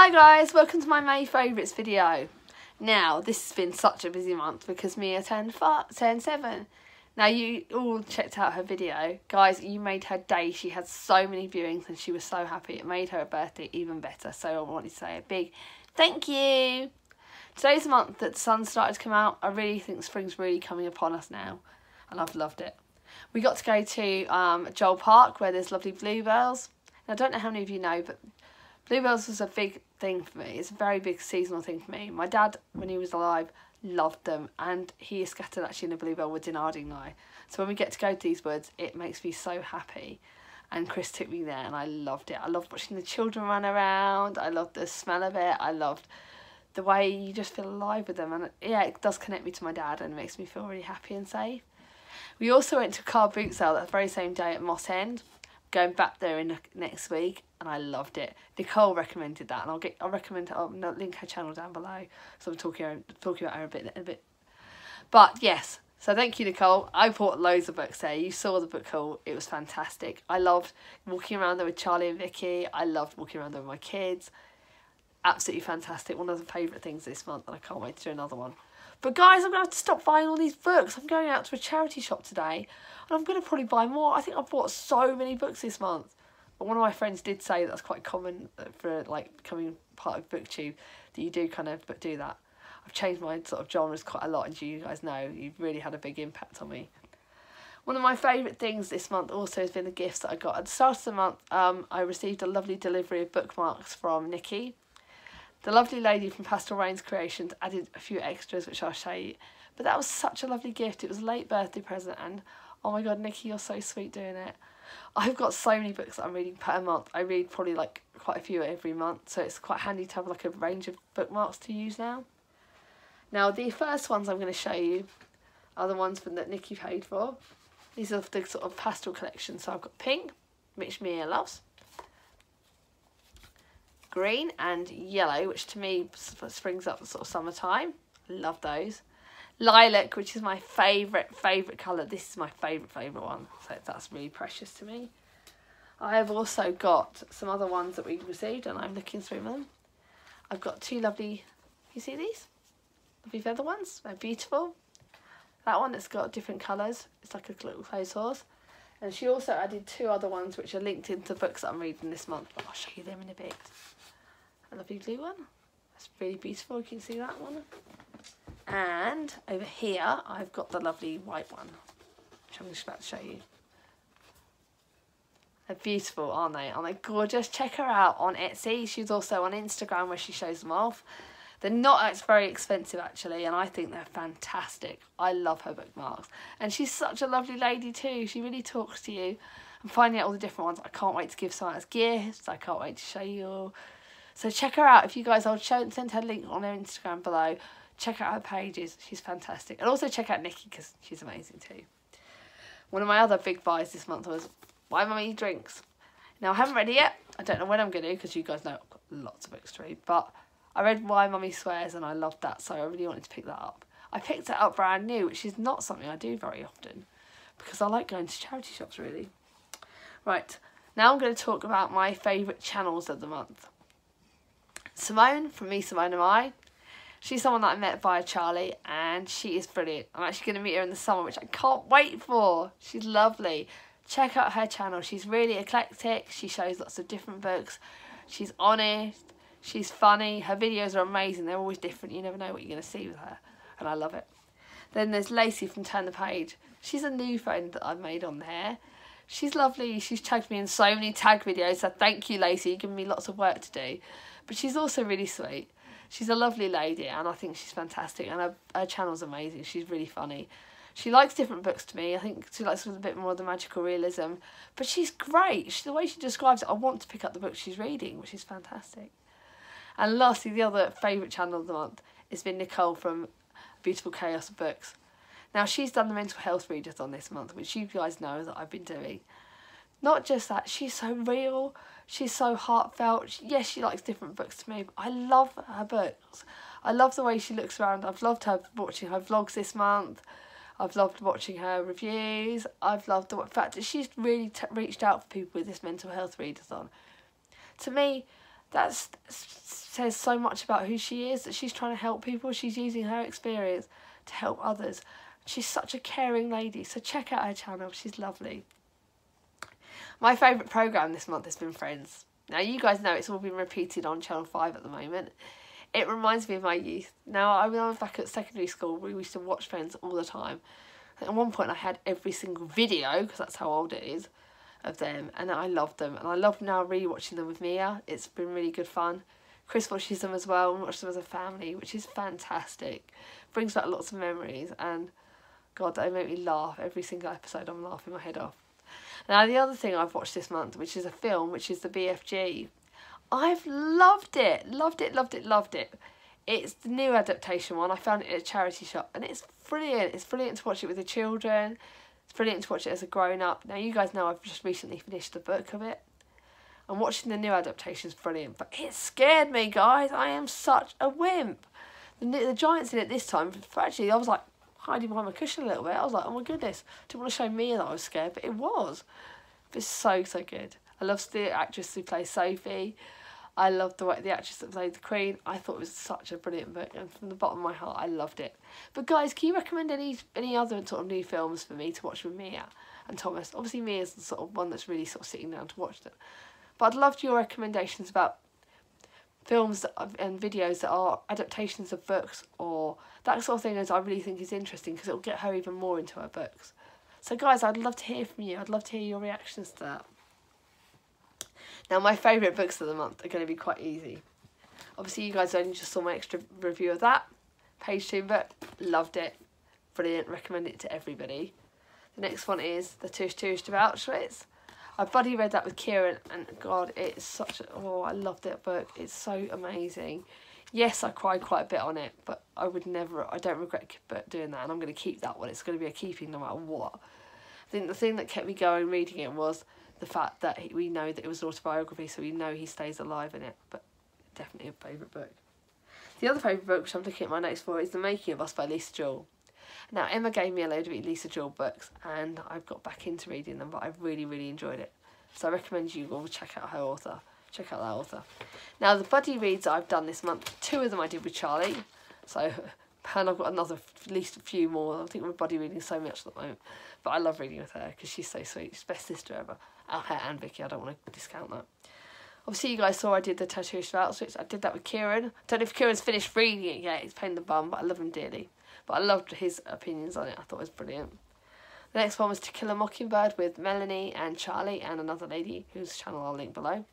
Hi guys, welcome to my May favourites video. Now, this has been such a busy month because Mia turned 7. Now, you all checked out her video. Guys, you made her day. She had so many viewings and she was so happy. It made her birthday even better. So I wanted to say a big thank you. Today's the month that the sun started to come out. I really think spring's really coming upon us now. And I've loved it. We got to go to Joel Park where there's lovely bluebells. Now, I don't know how many of you know, but bluebells was a big thing for me. It's a very big seasonal thing for me. My dad, when he was alive, loved them, and he is scattered actually in the bluebell woods in Ardingly. So when we get to go to these woods, it makes me so happy. And Chris took me there and I loved it. I loved watching the children run around. I loved the smell of it. I loved the way you just feel alive with them. And yeah, it does connect me to my dad and makes me feel really happy and safe. We also went to a car boot sale that very same day at Moss End. Going back there in next week, and I loved it. Nicole recommended that, and I'll recommend. I'll link her channel down below. So I'm talking about her a bit. But yes, so thank you, Nicole. I bought loads of books there. You saw the book haul; it was fantastic. I loved walking around there with Charlie and Vicky. I loved walking around there with my kids. Absolutely fantastic. One of the favourite things this month, and I can't wait to do another one. But guys, I'm going to have to stop buying all these books. I'm going out to a charity shop today and I'm going to probably buy more. I think I've bought so many books this month. But one of my friends did say that's quite common for like becoming part of BookTube, that you do kind of do that. I've changed my sort of genres quite a lot, and you guys know you've really had a big impact on me. One of my favourite things this month also has been the gifts that I got. At the start of the month, I received a lovely delivery of bookmarks from Nikki. The lovely lady from Pastel Creations added a few extras, which I'll show you. But that was such a lovely gift. It was a late birthday present, and oh my god, Nikki, you're so sweet doing it. I've got so many books that I'm reading per month. I read probably like quite a few every month, so it's quite handy to have like a range of bookmarks to use now. Now, the first ones I'm going to show you are the ones that Nikki paid for. These are the sort of pastel collection. So I've got pink, which Mia loves, green and yellow, which to me springs up the sort of summertime. Love those. Lilac, which is my favourite colour. This is my favourite one, so that's really precious to me. I have also got some other ones that we received and I'm looking through them. I've got two lovely, you see these? Lovely feather ones, they're beautiful. That one that's got different colours, it's like a little clothes horse. And she also added two other ones which are linked into books that I'm reading this month, but I'll show you them in a bit. A lovely blue one, that's really beautiful, you can see that one. And over here I've got the lovely white one, which I'm just about to show you. They're beautiful, aren't they? Aren't they gorgeous? Check her out on Etsy. She's also on Instagram where she shows them off. They're not very expensive actually, and I think they're fantastic. I love her bookmarks. And she's such a lovely lady too. She really talks to you. I'm finding out all the different ones. I can't wait to give someone as gifts. I can't wait to show you all. So check her out. If you guys, I'll send her a link on her Instagram below. Check out her pages. She's fantastic. And also check out Nikki because she's amazing too. One of my other big buys this month was Why Mummy Drinks. Now, I haven't read it yet. I don't know when I'm going to, because you guys know I've got lots of books to read. But I read Why Mummy Swears and I loved that, so I really wanted to pick that up. I picked it up brand new, which is not something I do very often because I like going to charity shops, really. Right, now I'm going to talk about my favourite channels of the month. Simone, from Me, Simone and I. She's someone that I met via Charlie and she is brilliant. I'm actually going to meet her in the summer, which I can't wait for. She's lovely. Check out her channel. She's really eclectic. She shows lots of different books. She's honest. She's funny. Her videos are amazing. They're always different. You never know what you're going to see with her. And I love it. Then there's Lacey from Turn the Page. She's a new friend that I've made on there. She's lovely. She's tagged me in so many tag videos. So thank you, Lacey. You've given me lots of work to do. But she's also really sweet. She's a lovely lady and I think she's fantastic, and her channel's amazing. She's really funny. She likes different books to me. I think she likes a bit more of the magical realism, but she's great. The way she describes it, I want to pick up the book she's reading, which is fantastic. And lastly, the other favourite channel of the month has been Nicole from Beautiful Chaos of Books. Now, she's done the mental health readers on this month, which you guys know that I've been doing. Not just that, she's so real, she's so heartfelt. Yes, she likes different books to me, but I love her books. I love the way she looks around. I've loved her watching her vlogs this month. I've loved watching her reviews. I've loved the fact that she's really reached out for people with this mental health readathon. To me, that says so much about who she is, that she's trying to help people. She's using her experience to help others. She's such a caring lady, so check out her channel. She's lovely. My favourite programme this month has been Friends. Now, you guys know it's all been repeated on Channel 5 at the moment. It reminds me of my youth. Now, when I was back at secondary school, we used to watch Friends all the time. At one point, I had every single video, because that's how old it is, of them, and I loved them. And I love now rewatching them with Mia. It's been really good fun. Chris watches them as well, and watches them as a family, which is fantastic. Brings back lots of memories, and God, they make me laugh. Every single episode, I'm laughing my head off. Now, the other thing I've watched this month, which is a film, which is the BFG. I've loved it. Loved it, loved it, loved it. It's the new adaptation one. I found it at a charity shop, and it's brilliant. It's brilliant to watch it with the children. It's brilliant to watch it as a grown-up. Now, you guys know I've just recently finished the book of it. And watching the new adaptation is brilliant, but it scared me, guys. I am such a wimp. The giants in it this time, actually, I was like hiding behind my cushion a little bit. I was like, oh my goodness. Didn't want to show Mia that I was scared, but it was. It's so, so good. I love the actress who plays Sophie. I love the actress that played the Queen. I thought it was such a brilliant book, and from the bottom of my heart, I loved it. But guys, can you recommend any other sort of new films for me to watch with Mia and Thomas? Obviously, Mia's the sort of one that's really sort of sitting down to watch them. But I'd love your recommendations about films and videos that are adaptations of books, or that sort of thing, as I really think is interesting, because it'll get her even more into her books. So guys, I'd love to hear from you. I'd love to hear your reactions to that. Now, my favourite books of the month are going to be quite easy. Obviously, you guys only just saw my extra review of that. Page 2 book. Loved it. Brilliant. Recommend it to everybody. The next one is The Tourist of Auschwitz. I buddy read that with Kieran, and God, it's such a... Oh, I love that book. It's so amazing. Yes, I cried quite a bit on it, but I don't regret doing that, and I'm going to keep that one. It's going to be a keeping no matter what. I think the thing that kept me going reading it was the fact that we know that it was an autobiography, so we know he stays alive in it, but definitely a favourite book. The other favourite book, which I'm looking at my notes for, is The Making of Us by Lisa Jewell. Now, Emma gave me a load of Lisa Jewell books, and I've got back into reading them, but I've really, really enjoyed it. So I recommend you all check out her author. Check out that author. Now, the buddy reads I've done this month, 2 of them I did with Charlie. So, and I've got at least a few more. I think we're buddy reading so much at the moment. But I love reading with her, because she's so sweet. She's the best sister ever. Her and Vicky, I don't want to discount that. Obviously, you guys saw I did The Tourist of Auschwitz. I did that with Kieran. Don't know if Kieran's finished reading it yet. He's pain in the bum, but I love him dearly. But I loved his opinions on it. I thought it was brilliant. The next one was To Kill a Mockingbird with Melanie and Charlie and another lady whose channel I'll link below.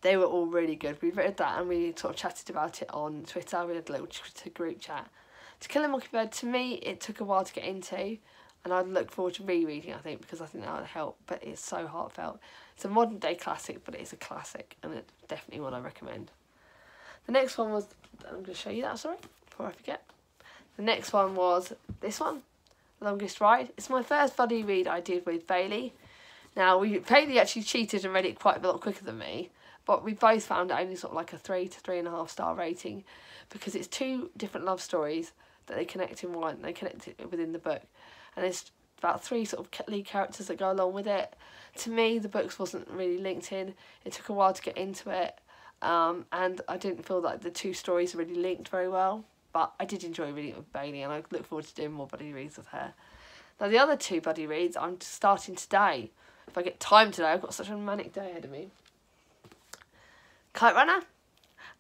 They were all really good. We read that and we sort of chatted about it on Twitter. We had a little group chat. To Kill a Mockingbird, to me, it took a while to get into, and I'd look forward to rereading, I think, because I think that would help. But it's so heartfelt. It's a modern day classic, but it's a classic, and it's definitely one I recommend. The next one was, I'm going to show you that, sorry, before I forget. The next one was this one, Longest Ride. It's my first buddy read I did with Bailey. Now, Bailey actually cheated and read it quite a lot quicker than me, but we both found it only sort of like a 3 to 3.5 star rating, because it's 2 different love stories that they connect in one. They connect it within the book, and there's about 3 sort of lead characters that go along with it. To me, the books wasn't really linked in. It took a while to get into it, and I didn't feel like the 2 stories really linked very well. But I did enjoy reading it with Bailey, and I look forward to doing more buddy reads with her. Now, the other 2 buddy reads I'm starting today. If I get time today, I've got such a manic day ahead of me. Kite Runner.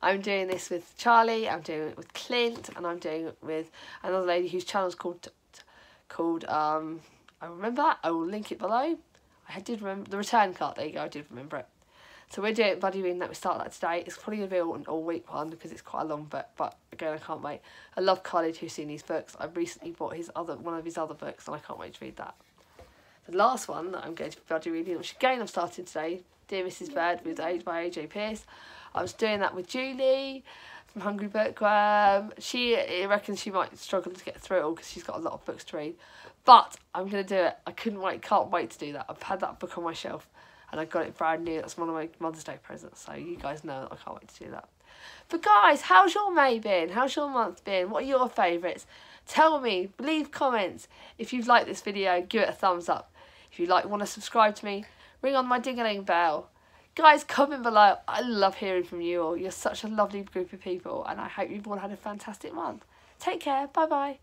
I'm doing this with Charlie, I'm doing it with Clint, and I'm doing it with another lady whose channel's called I remember that. I will link it below. I did remember the return card. There you go. I did remember it. So we're doing buddy reading that. We start that today. It's probably going to be an all-week one because it's quite a long book, but again, I can't wait. I love Khalid, who's seen these books. I've recently bought one of his other books, and I can't wait to read that. The last one that I'm going to be buddy reading, which again I've started today, Dear Mrs. Bird by AJ Pearce. I was doing that with Julie from Hungry Bookworm. She reckons she might struggle to get through it all because she's got a lot of books to read. But I'm going to do it. I can't wait to do that. I've had that book on my shelf and I got it brand new. That's one of my Mother's Day presents. So you guys know I can't wait to do that. But guys, how's your May been? How's your month been? What are your favourites? Tell me. Leave comments. If you've liked this video, give it a thumbs up. If you want to subscribe to me, ring on my ding-a-ling bell. Guys, comment below. I love hearing from you all. You're such a lovely group of people, and I hope you've all had a fantastic month. Take care. Bye bye.